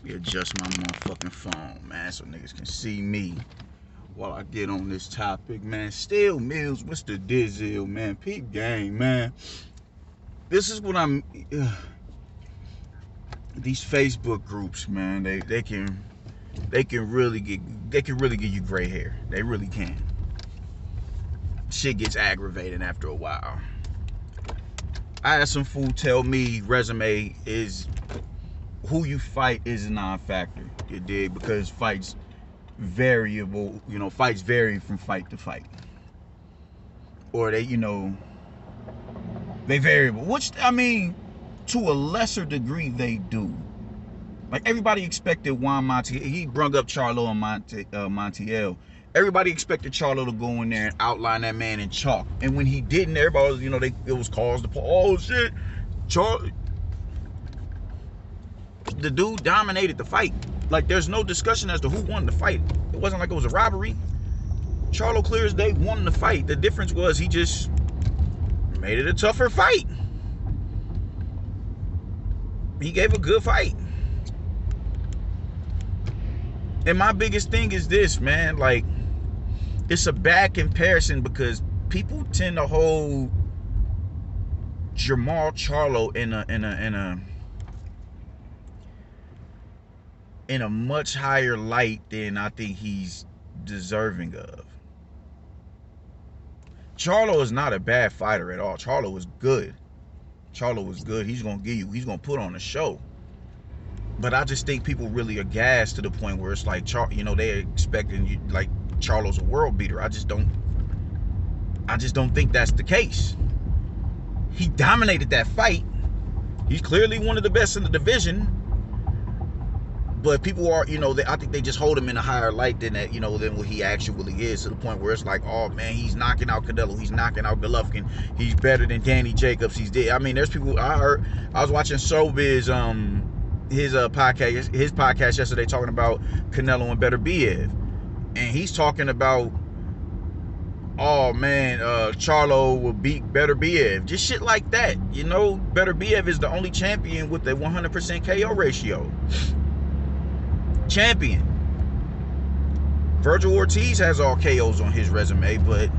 Adjust my motherfucking phone, man, so niggas can see me while I get on this topic, man. Still Mills, what's the dizzle, man? Peep game, man. This is what I'm. These Facebook groups, man, they can really give you gray hair. They really can. Shit gets aggravating after a while. I had some fool tell me resume is who you fight is a non-factor. You dig? Because fights variable, fights vary from fight to fight. Or they variable. Which, I mean, to a lesser degree they do. Like everybody expected Juan Montiel. He brung up Charlo and Montiel. Everybody expected Charlo to go in there and outline that man in chalk. And when he didn't, everybody was, it was cause to oh shit, Charlo. The dude dominated the fight. Like there's no discussion as to who won the fight. It wasn't like it was a robbery. Charlo clear as day won the fight. The difference was he just made it a tougher fight. He gave a good fight. And my biggest thing is this, man, like it's a bad comparison because people tend to hold Jermall Charlo in a much higher light than I think he's deserving of. Charlo is not a bad fighter at all. Charlo was good. He's gonna put on a show. But I just think people really are gassed to the point where it's like, they're expecting like Charlo's a world beater. I just don't think that's the case. He dominated that fight. He's clearly one of the best in the division. But people are, I think they just hold him in a higher light than that, than what he actually is, to the point where it's like, oh man, he's knocking out Canelo, he's knocking out Golovkin, he's better than Danny Jacobs, I mean, there's people, I was watching Showbiz, his podcast yesterday talking about Canelo and Beterbiev, and he's talking about, oh man, Charlo will beat Beterbiev, just shit like that. Beterbiev is the only champion with a 100% KO ratio. Champion. Virgil Ortiz has all KOs on his resume, but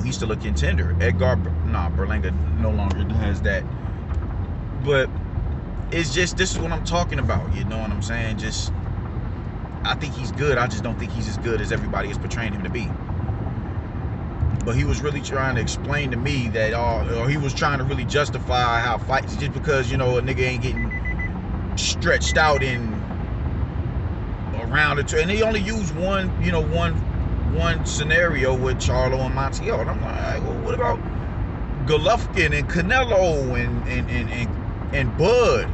he's still a contender. Berlanga no longer has that. But it's just, this is what I'm talking about, you know what I'm saying? Just, I think he's good. I just don't think he's as good as everybody is portraying him to be. But he was really trying to explain to me that, or he was trying to really justify how fights, just because, a nigga ain't getting stretched out in around it, and he only used one scenario with Charlo and Montiel, and I'm like, well, what about Golovkin and Canelo and Bud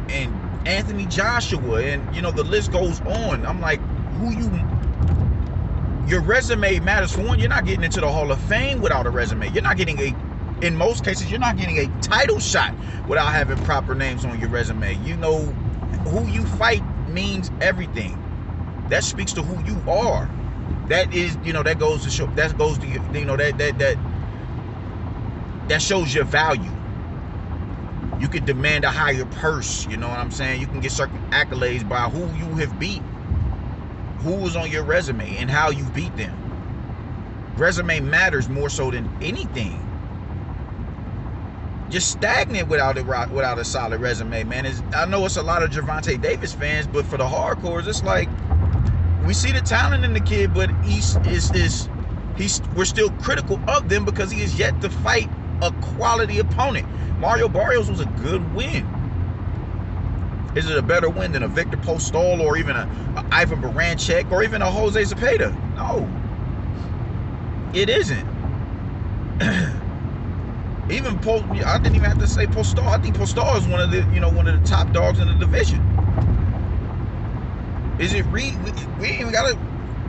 and Anthony Joshua, and the list goes on. I'm like, your resume matters. For one, you're not getting into the Hall of Fame without a resume. You're not getting in most cases, you're not getting a title shot without having proper names on your resume. Who you fight means everything. That speaks to who you are. That is, that goes to show, that goes to, that shows your value. You could demand a higher purse, you know what I'm saying? You can get certain accolades by who you have beat, who was on your resume, and how you beat them. Resume matters more so than anything. Just stagnant without a solid resume, man. I know it's a lot of Gervonta Davis fans, but for the hardcores, it's like, we see the talent in the kid, but we're still critical of them because he is yet to fight a quality opponent. Mario Barrios was a good win. Is it a better win than a Victor Postol or even a Ivan Barancek or even a Jose Zepeda? No, it isn't. I didn't even have to say Postol. I think Postol is one of the top dogs in the division. Is it we ain't even got to,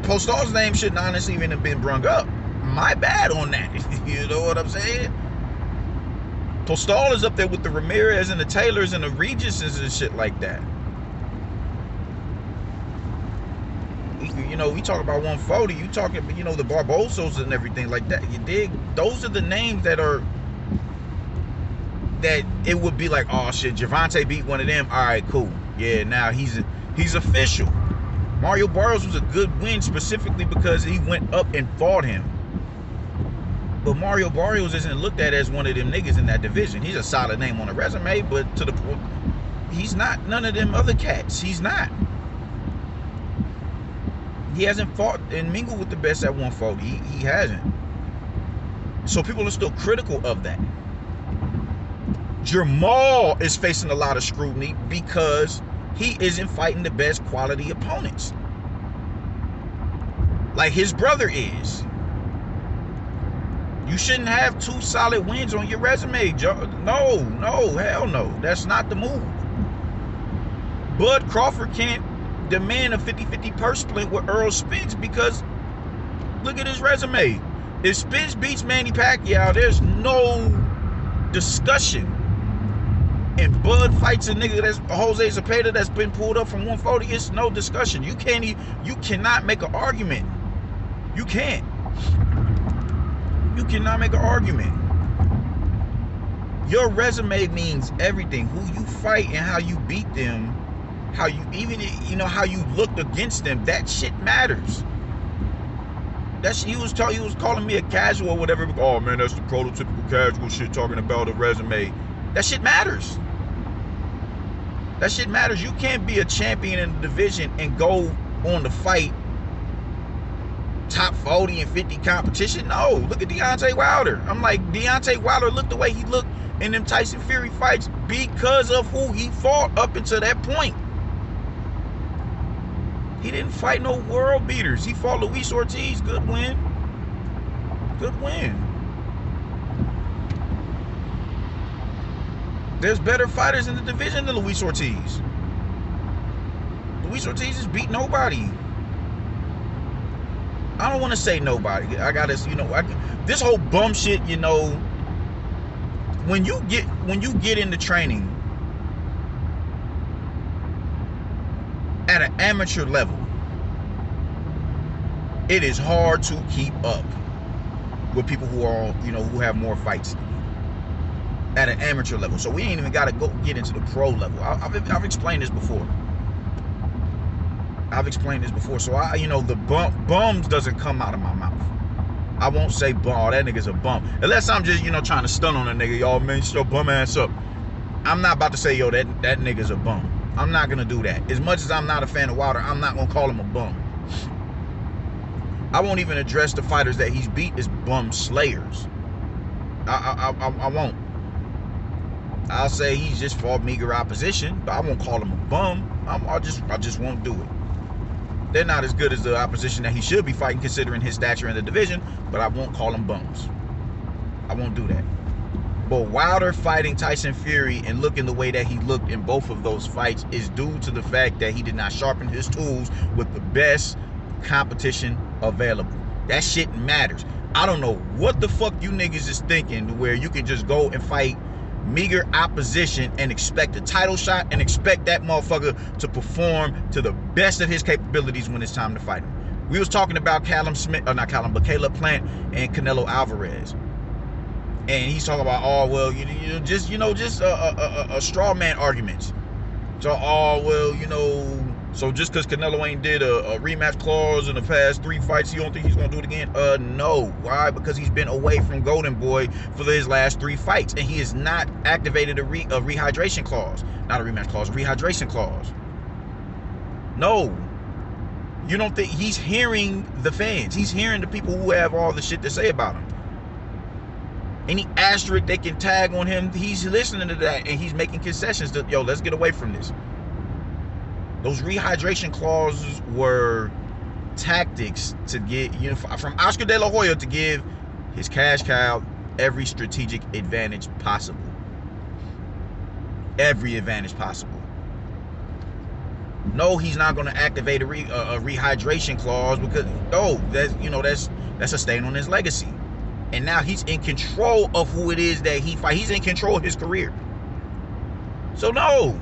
Postol's name shouldn't honestly even have been brung up. My bad on that. You know what I'm saying? Postol is up there with the Ramirez and the Taylors and the Regises and shit like that. We talk about 140. You talking, the Barbosos and everything like that. You dig? Those are the names that it would be like, oh shit, Gervonta beat one of them. All right, cool. Yeah, now he's official. Mario Barrios was a good win specifically because he went up and fought him. But Mario Barrios isn't looked at as one of them niggas in that division. He's a solid name on the resume, but to the point, he's not none of them other cats. He's not. He hasn't fought and mingled with the best at 140. He hasn't. So people are still critical of that. Jermall is facing a lot of scrutiny because he isn't fighting the best quality opponents. Like his brother is. You shouldn't have 2 solid wins on your resume. No, hell no. That's not the move. Bud Crawford can't demand a 50-50 purse split with Errol Spence because look at his resume. If Spence beats Manny Pacquiao, there's no discussion. And Bud fights a nigga that's Jose Zepeda that's been pulled up from 140, it's no discussion. You cannot make an argument. You can't. You cannot make an argument. Your resume means everything. Who you fight and how you beat them, how you how you looked against them, that shit matters. He was calling me a casual or whatever. Oh man, that's the prototypical casual shit talking about a resume. That shit matters. That shit matters. You can't be a champion in the division and go on the fight top 40 and 50 competition. No, look at Deontay Wilder. I'm like, Deontay Wilder looked the way he looked in them Tyson Fury fights because of who he fought up until that point. He didn't fight no world beaters. He fought Luis Ortiz. Good win. Good win. There's better fighters in the division than Luis Ortiz. Luis Ortiz has beat nobody. I don't want to say nobody. I gotta, this whole bum shit, when you get into training at an amateur level, it is hard to keep up with people who are, who have more fights at an amateur level. So we ain't even got to get into the pro level. I've explained this before. So the bums doesn't come out of my mouth. I won't say bum. Oh, that nigga's a bum. Unless I'm just, trying to stun on a nigga. Y'all, man, shut your bum ass up. I'm not about to say, yo, that nigga's a bum. I'm not gonna do that. As much as I'm not a fan of Wilder, I'm not gonna call him a bum. I won't even address the fighters that he's beat as bum slayers. I won't. I'll say he's just fought meager opposition, but I won't call him a bum. I just won't do it. They're not as good as the opposition that he should be fighting considering his stature in the division, but I won't call them bums. I won't do that. But Wilder fighting Tyson Fury and looking the way that he looked in both of those fights is due to the fact that he did not sharpen his tools with the best competition available. That shit matters. I don't know what the fuck you niggas is thinking where you can just go and fight meager opposition and expect a title shot and expect that motherfucker to perform to the best of his capabilities when it's time to fight him. We was talking about Caleb Plant and Canelo Alvarez. And he's talking about, oh, well, just a straw man arguments. So, oh, well, so just because Canelo ain't did a rematch clause in the past 3 fights, you don't think he's going to do it again? No. Why? Because he's been away from Golden Boy for his last 3 fights, and he has not activated a rehydration clause. Not a rematch clause, a rehydration clause. No. You don't think he's hearing the fans. He's hearing the people who have all the shit to say about him. Any asterisk they can tag on him, he's listening to that, and he's making concessions to, yo, let's get away from this. Those rehydration clauses were tactics to get, from Oscar De La Hoya to give his cash cow every strategic advantage possible. Every advantage possible. No, he's not going to activate a rehydration clause because, no, that's a stain on his legacy. And now he's in control of who it is that he fights. He's in control of his career. So no.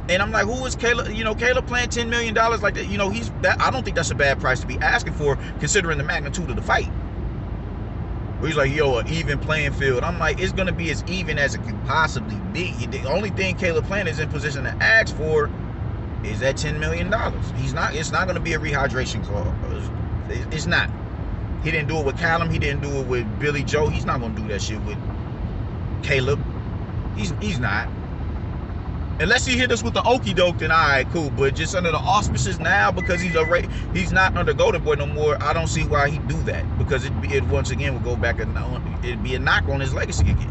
And I'm like, who is Caleb? Caleb playing $10 million like that. I don't think that's a bad price to be asking for, considering the magnitude of the fight. He's like, yo, an even playing field. I'm like, it's gonna be as even as it could possibly be. The only thing Caleb Plant is in position to ask for is that $10 million. It's not gonna be a rehydration clause. It's not. He didn't do it with Callum. He didn't do it with Billy Joe. He's not gonna do that shit with Caleb. He's not. Unless he hit us with the okie doke, then all right, cool. But just under the auspices now, because he's not under Golden Boy no more, I don't see why he'd do that. Because it once again would go back and it'd be a knock on his legacy again.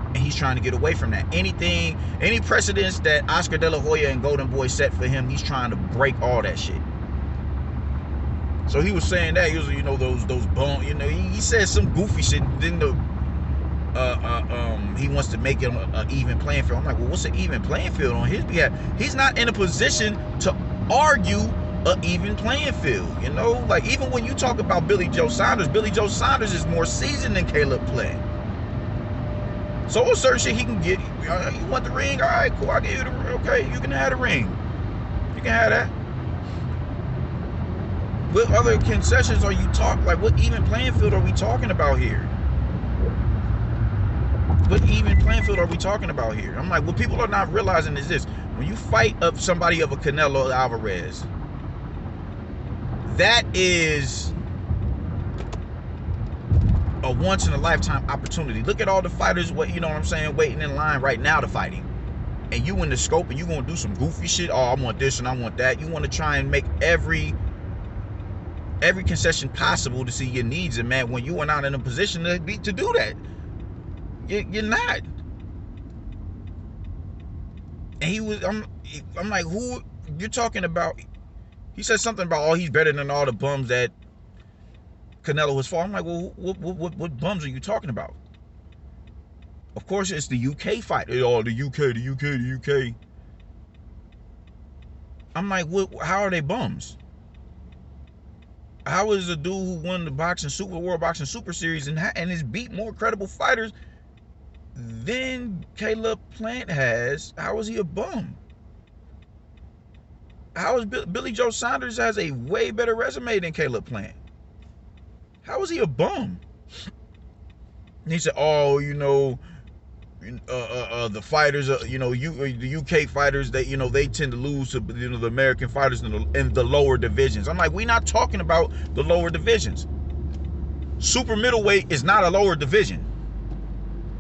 And he's trying to get away from that. Any precedents that Oscar De La Hoya and Golden Boy set for him, he's trying to break all that shit. So he was saying that he was, those bum, he said some goofy shit. Then he wants to make it an even playing field. I'm like, well, what's an even playing field on his behalf? He's not in a position to argue an even playing field. Like even when you talk about Billy Joe Saunders is more seasoned than Caleb Plant. So a certain shit he can get. You want the ring? All right, cool. I'll give you the ring. Okay, you can have the ring. You can have that. What other concessions are you talking? Like, what even playing field are we talking about here? What even playing field are we talking about here? I'm like, what people are not realizing is this: when you fight up somebody of a Canelo Alvarez, that is a once in a lifetime opportunity. Look at all the fighters, waiting in line right now to fight him. And you in the scope and you gonna do some goofy shit. Oh, I want this and I want that. You want to try and make every concession possible to see your needs, and man, when you are not in a position to do that, you're not. And I'm like, who you're talking about? He said something about, oh, he's better than all the bums that Canelo has fought. I'm like, well, what bums are you talking about? Of course, it's the UK fight. Oh, the UK. I'm like, how are they bums? How is a dude who won the World Boxing Super Series and has beat more credible fighters than Caleb Plant has? How is he a bum? How is Billy Joe Saunders has a way better resume than Caleb Plant? How is he a bum? And he said, oh, the fighters, the UK fighters, they tend to lose to, the American fighters in the lower divisions. I'm like, we're not talking about the lower divisions. Super middleweight is not a lower division.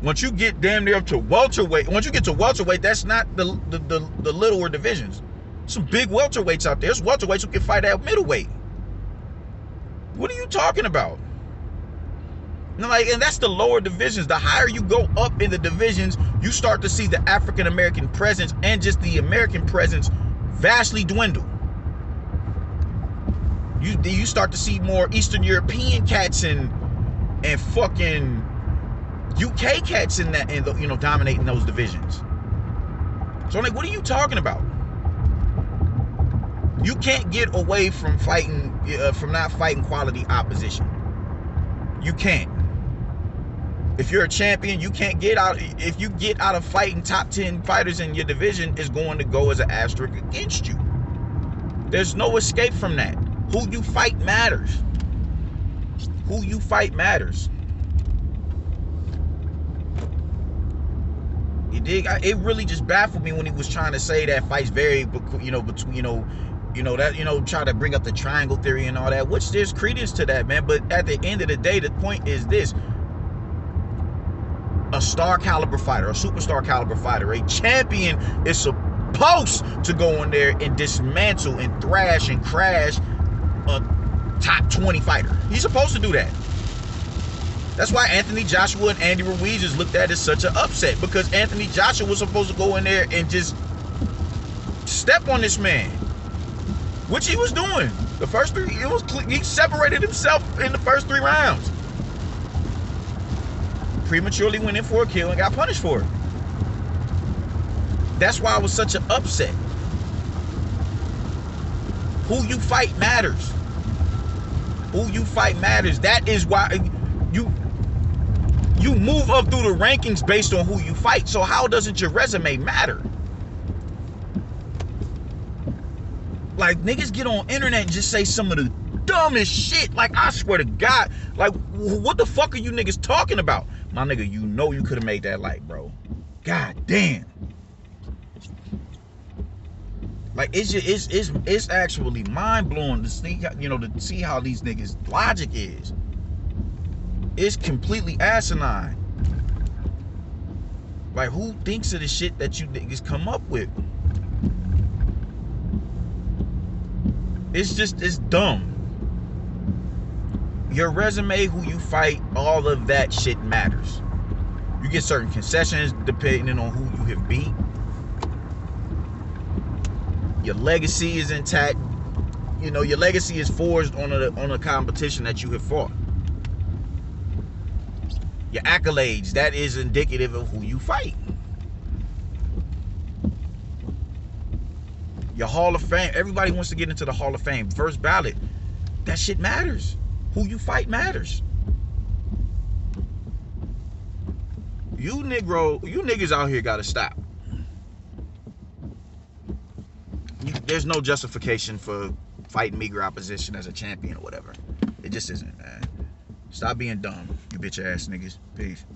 Once you get damn near up to welterweight, that's not the littler divisions. Some big welterweights out there. There's welterweights who can fight at middleweight. What are you talking about? And that's the lower divisions. The higher you go up in the divisions, you start to see the African American presence and just the American presence vastly dwindle. You start to see more Eastern European cats and fucking UK cats dominating those divisions. So I'm like, what are you talking about? You can't get away from not fighting quality opposition. You can't. If you're a champion, you can't get out. If you get out of fighting top 10 fighters in your division, it's going to go as an asterisk against you. There's no escape from that. Who you fight matters. Who you fight matters. You dig? It really just baffled me when he was trying to say that fights vary, try to bring up the triangle theory and all that, which there's credence to that, man. But at the end of the day, the point is this: a star caliber fighter, a superstar caliber fighter, a champion is supposed to go in there and dismantle and thrash and crash a top 20 fighter. He's supposed to do that. That's why Anthony Joshua and Andy Ruiz is looked at as such an upset, because Anthony Joshua was supposed to go in there and just step on this man, which he was doing. The first three, he separated himself in the first 3 rounds. Prematurely went in for a kill and got punished for it. That's why it was such an upset. Who you fight matters. Who you fight matters. That is why you move up through the rankings based on who you fight. So how doesn't your resume matter? Like, niggas get on internet and just say some of the dumb as shit. Like, I swear to God. Like, what the fuck are you niggas talking about? My nigga, you know you could have made that light, bro. God damn. Like, it's actually mind-blowing to see, to see how these niggas' logic is. It's completely asinine. Like, who thinks of the shit that you niggas come up with? It's dumb. Your resume, who you fight, all of that shit matters. You get certain concessions depending on who you have beat. Your legacy is intact. Your legacy is forged on a competition that you have fought. Your accolades, that is indicative of who you fight. Your Hall of Fame, everybody wants to get into the Hall of Fame. First ballot, that shit matters. Who you fight matters. You niggas out here gotta stop. There's no justification for fighting meager opposition as a champion or whatever. It just isn't, man. Stop being dumb, you bitch ass niggas. Peace.